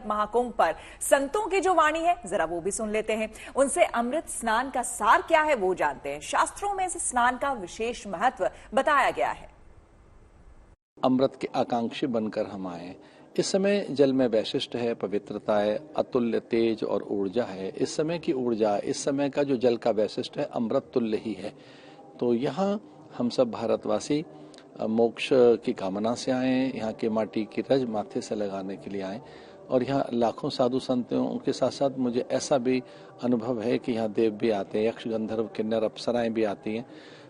महाकुंभ पर संतों की जो वाणी है जरा वो भी सुन लेते हैं। उनसे अमृत स्नान का सार क्या है वो जानते हैं। शास्त्रों में इस स्नान का विशेष महत्व बताया गया है। अमृत के आकांक्षी बनकर हम आए। इस समय जल में वैशिष्ट है, पवित्रता है, अतुल्य तेज और ऊर्जा है। इस समय की ऊर्जा, इस समय का जो जल का वैशिष्ट है, अमृत तुल्य ही है। तो यहाँ हम सब भारतवासी मोक्ष की कामना से आए, यहाँ के माटी की रज माथे से लगाने के लिए आए। और यहाँ लाखों साधु संतों के साथ साथ मुझे ऐसा भी अनुभव है कि यहाँ देव भी आते हैं, यक्ष गंधर्व किन्नर अप्सराएं भी आती हैं।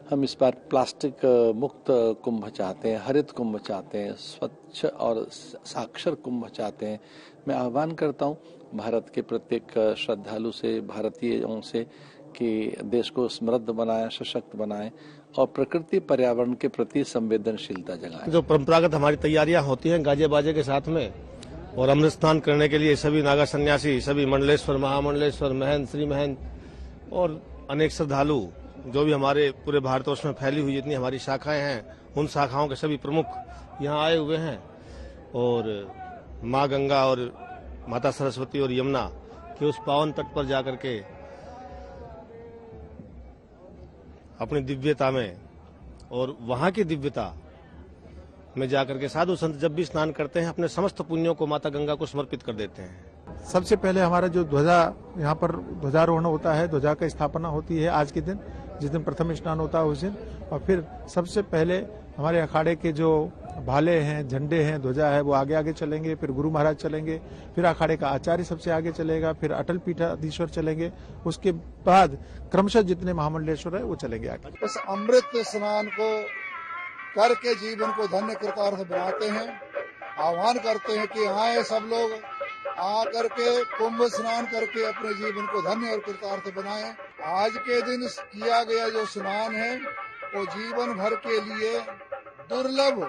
हम इस बार प्लास्टिक मुक्त कुंभ चाहते हैं, हरित कुंभ चाहते हैं, स्वच्छ और साक्षर कुंभ चाहते हैं। मैं आह्वान करता हूँ भारत के प्रत्येक श्रद्धालु से, भारतीयों से कि देश को समृद्ध बनाएं, सशक्त बनाएं और प्रकृति पर्यावरण के प्रति संवेदनशीलता जगाएं। जो परंपरागत हमारी तैयारियां होती हैं गाजे बाजे के साथ में, और अमृत स्नान करने के लिए सभी नागा सन्यासी, सभी मंडलेश्वर, महामंडलेश्वर, महंत, श्री महंत और अनेक श्रद्धालु जो भी हमारे पूरे भारतवर्ष में फैली हुई जितनी हमारी शाखाएं हैं, उन शाखाओं के सभी प्रमुख यहाँ आए हुए हैं। और माँ गंगा और माता सरस्वती और यमुना के उस पावन तट पर जाकर के अपनी दिव्यता में और वहां की दिव्यता में जाकर के साधु संत जब भी स्नान करते हैं अपने समस्त पुण्यों को माता गंगा को समर्पित कर देते हैं। सबसे पहले हमारा जो ध्वजा यहाँ पर ध्वजारोहण होता है, ध्वजा की स्थापना होती है आज के दिन, जिस दिन प्रथम स्नान होता है उस दिन। और फिर सबसे पहले हमारे अखाड़े के जो भाले हैं, झंडे हैं, ध्वजा है, वो आगे आगे चलेंगे। फिर गुरु महाराज चलेंगे, फिर अखाड़े का आचार्य सबसे आगे चलेगा, फिर अटल पीठाधीश्वर चलेंगे। उसके बाद क्रमशः जितने महामंडलेश्वर है वो चलेंगे आगे। इस अमृत स्नान को करके जीवन को धन्य कृतार्थ बनाते हैं। आह्वान करते हैं कि आए सब लोग आकर के कुंभ स्नान करके अपने जीवन को धन्य और कृतार्थ बनाएं। आज के दिन किया गया जो स्नान है वो जीवन भर के लिए दुर्लभ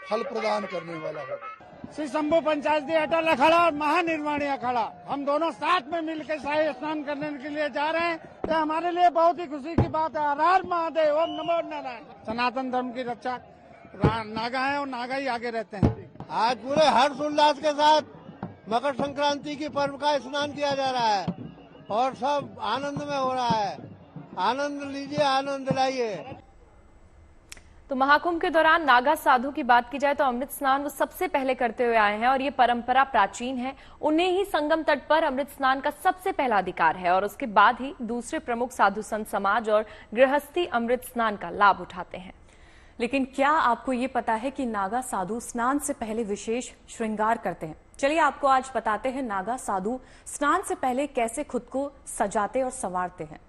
फल प्रदान करने वाला होगा। श्री शंभू पंचायती अटल अखाड़ा और महानिर्वाणी अखाड़ा हम दोनों साथ में मिलकर शाही स्नान करने के लिए जा रहे हैं। तो हमारे लिए बहुत ही खुशी की बात है। हर हर महादेव, ओम नमो नारायण। सनातन धर्म की रक्षा नागा है और नागा ही आगे रहते हैं। आज पूरे हर्ष उल्लास के साथ मकर संक्रांति की पर्व का स्नान किया जा रहा है और सब आनंद में हो रहा है। आनंद लीजिए, आनंद लाइए। तो महाकुंभ के दौरान नागा साधु की बात की जाए तो अमृत स्नान वो सबसे पहले करते हुए आए हैं और ये परंपरा प्राचीन है। उन्हें ही संगम तट पर अमृत स्नान का सबसे पहला अधिकार है और उसके बाद ही दूसरे प्रमुख साधु संत समाज और गृहस्थी अमृत स्नान का लाभ उठाते हैं। लेकिन क्या आपको ये पता है कि नागा साधु स्नान से पहले विशेष श्रृंगार करते हैं? चलिए आपको आज बताते हैं नागा साधु स्नान से पहले कैसे खुद को सजाते और संवारते हैं।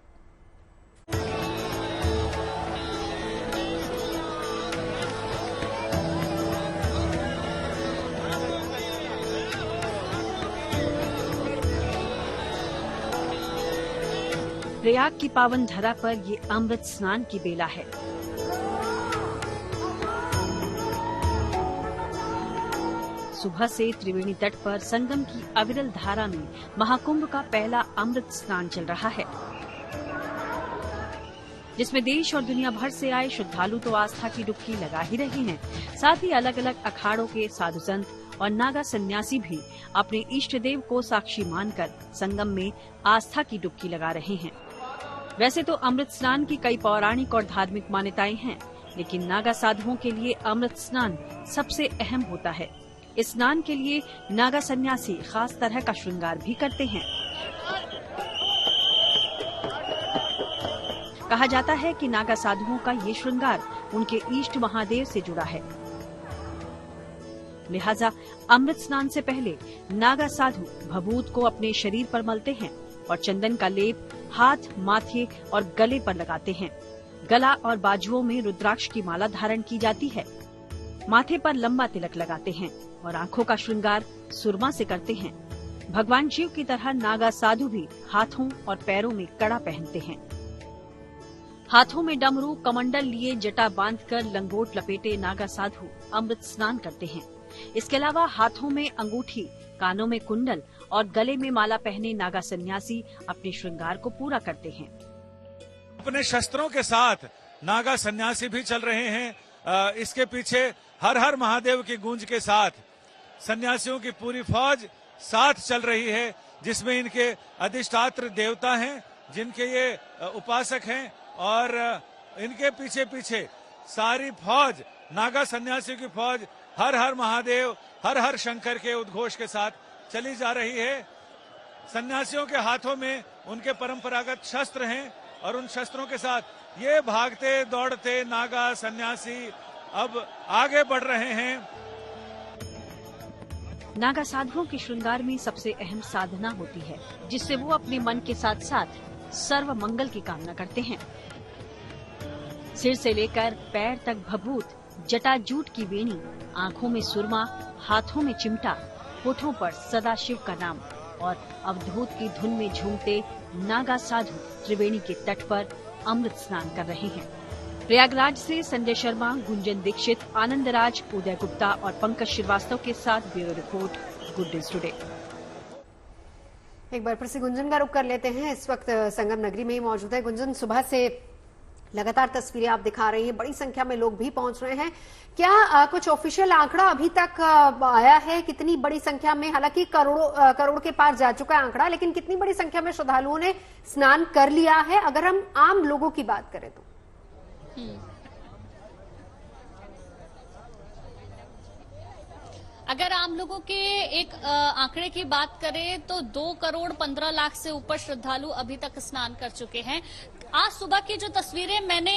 प्रयाग की पावन धरा पर ये अमृत स्नान की बेला है। सुबह से त्रिवेणी तट पर संगम की अविरल धारा में महाकुंभ का पहला अमृत स्नान चल रहा है, जिसमें देश और दुनिया भर से आए श्रद्धालु तो आस्था की डुबकी लगा ही रहे हैं। साथ ही अलग अलग अखाड़ों के साधु संत और नागा सन्यासी भी अपने इष्ट देव को साक्षी मानकर संगम में आस्था की डुबकी लगा रहे हैं। वैसे तो अमृत स्नान की कई पौराणिक और धार्मिक मान्यताएं हैं, लेकिन नागा साधुओं के लिए अमृत स्नान सबसे अहम होता है। इस स्नान के लिए नागा सन्यासी खास तरह का श्रृंगार भी करते हैं। कहा जाता है कि नागा साधुओं का ये श्रृंगार उनके इष्ट महादेव से जुड़ा है। लिहाजा अमृत स्नान से पहले नागा साधु भभूत को अपने शरीर पर मलते हैं और चंदन का लेप हाथ, माथे और गले पर लगाते हैं। गला और बाजुओं में रुद्राक्ष की माला धारण की जाती है। माथे पर लंबा तिलक लगाते हैं और आंखों का श्रृंगार सुरमा से करते हैं। भगवान शिव की तरह नागा साधु भी हाथों और पैरों में कड़ा पहनते हैं। हाथों में डमरू, कमंडल लिए जटा बांधकर लंगोट लपेटे नागा साधु अमृत स्नान करते हैं। इसके अलावा हाथों में अंगूठी, कानों में कुंडल और गले में माला पहने नागा सन्यासी अपने श्रृंगार को पूरा करते हैं। अपने शस्त्रों के साथ नागा सन्यासी भी चल रहे हैं। इसके पीछे हर हर महादेव की गूंज के साथ सन्यासियों की पूरी फौज साथ चल रही है, जिसमें इनके अधिष्ठात्र देवता हैं, जिनके ये उपासक हैं, और इनके पीछे पीछे सारी फौज, नागा सन्यासी की फौज हर हर महादेव, हर हर शंकर के उद्घोष के साथ चली जा रही है। सन्यासियों के हाथों में उनके परंपरागत शस्त्र हैं और उन शस्त्रों के साथ ये भागते दौड़ते नागा सन्यासी अब आगे बढ़ रहे हैं। नागा साधुओं के श्रृंगार में सबसे अहम साधना होती है, जिससे वो अपने मन के साथ साथ सर्व मंगल की कामना करते हैं। सिर से लेकर पैर तक भभूत, जटाजूट की वेणी, आंखों में सुरमा, हाथों में चिमटा, होठों पर सदा शिव का नाम और अवधूत की धुन में झूमते नागा साधु त्रिवेणी के तट पर अमृत स्नान कर रहे हैं। प्रयागराज से संजय शर्मा, गुंजन दीक्षित, आनंदराज, उदय गुप्ता और पंकज श्रीवास्तव के साथ bureau report, good news today. एक बार फिर से गुंजन का रुख कर लेते हैं। इस वक्त संगम नगरी में ही मौजूद है गुंजन। सुबह से लगातार तस्वीरें आप दिखा रही हैं, बड़ी संख्या में लोग भी पहुंच रहे हैं। क्या कुछ ऑफिशियल आंकड़ा अभी तक आया है? कितनी बड़ी संख्या में, हालांकि करोड़ के पार जा चुका है आंकड़ा, लेकिन कितनी बड़ी संख्या में श्रद्धालुओं ने स्नान कर लिया है, अगर हम आम लोगों की बात करें तो? अगर आम लोगों के एक आंकड़े की बात करें तो 2 करोड़ 15 लाख से ऊपर श्रद्धालु अभी तक स्नान कर चुके हैं। आज सुबह की जो तस्वीरें मैंने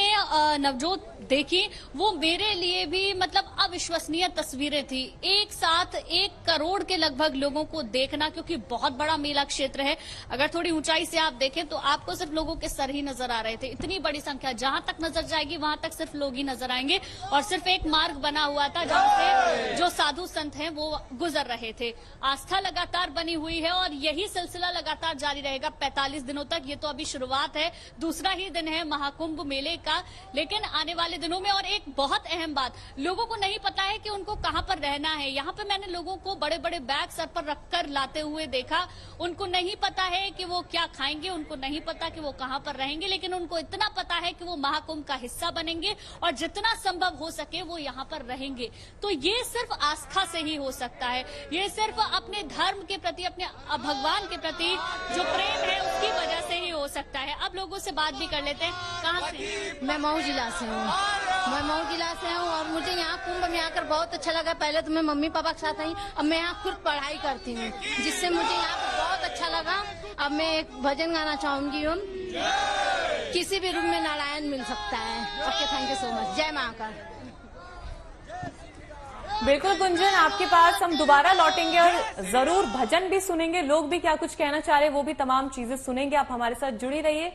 नवजोत देखी, वो मेरे लिए भी मतलब अविश्वसनीय तस्वीरें थी। एक साथ 1 करोड़ के लगभग लोगों को देखना, क्योंकि बहुत बड़ा मेला क्षेत्र है। अगर थोड़ी ऊंचाई से आप देखें तो आपको सिर्फ लोगों के सर ही नजर आ रहे थे। इतनी बड़ी संख्या, जहां तक नजर जाएगी वहां तक सिर्फ लोग ही नजर आएंगे, और सिर्फ एक मार्ग बना हुआ था जहां से जो साधु संत हैं वो गुजर रहे थे। आस्था लगातार बनी हुई है और यही सिलसिला लगातार जारी रहेगा 45 दिनों तक। ये तो अभी शुरुआत है, दूसरा ही दिन है महाकुंभ मेले का, लेकिन आने वाले दिनों में। और एक बहुत अहम बात, लोगों को नहीं पता है कि उनको कहां पर रहना है। यहाँ पे मैंने लोगों को बड़े बड़े बैग सर पर रखकर लाते हुए देखा। उनको नहीं पता है कि वो क्या खाएंगे, उनको नहीं पता कि वो कहां पर रहेंगे, लेकिन उनको इतना पता है कि वो महाकुंभ का हिस्सा बनेंगे और जितना संभव हो सके वो यहाँ पर रहेंगे। तो ये सिर्फ आस्था से ही हो सकता है, ये सिर्फ अपने धर्म के प्रति, अपने भगवान के प्रति जो प्रेम है उसकी वजह से ही हो सकता है। अब लोगों से बात भी कर लेते हैं। कहाँ से? मैं मऊ जिला से हूँ। और मुझे यहाँ कुंभ में आकर बहुत अच्छा लगा। पहले तो मैं मम्मी पापा के साथ आई, अब मैं यहाँ खुद पढ़ाई करती हूँ, जिससे मुझे यहाँ पर बहुत अच्छा लगा। अब मैं एक भजन गाना चाहूंगी। किसी भी रूप में नारायण मिल सकता है। Okay, thank you so much. जय महाकाल। बिल्कुल गुंजन, आपके पास हम दोबारा लौटेंगे और जरूर भजन भी सुनेंगे, लोग भी क्या कुछ कहना चाह रहे हैं वो भी तमाम चीजें सुनेंगे। आप हमारे साथ जुड़ी रहिए।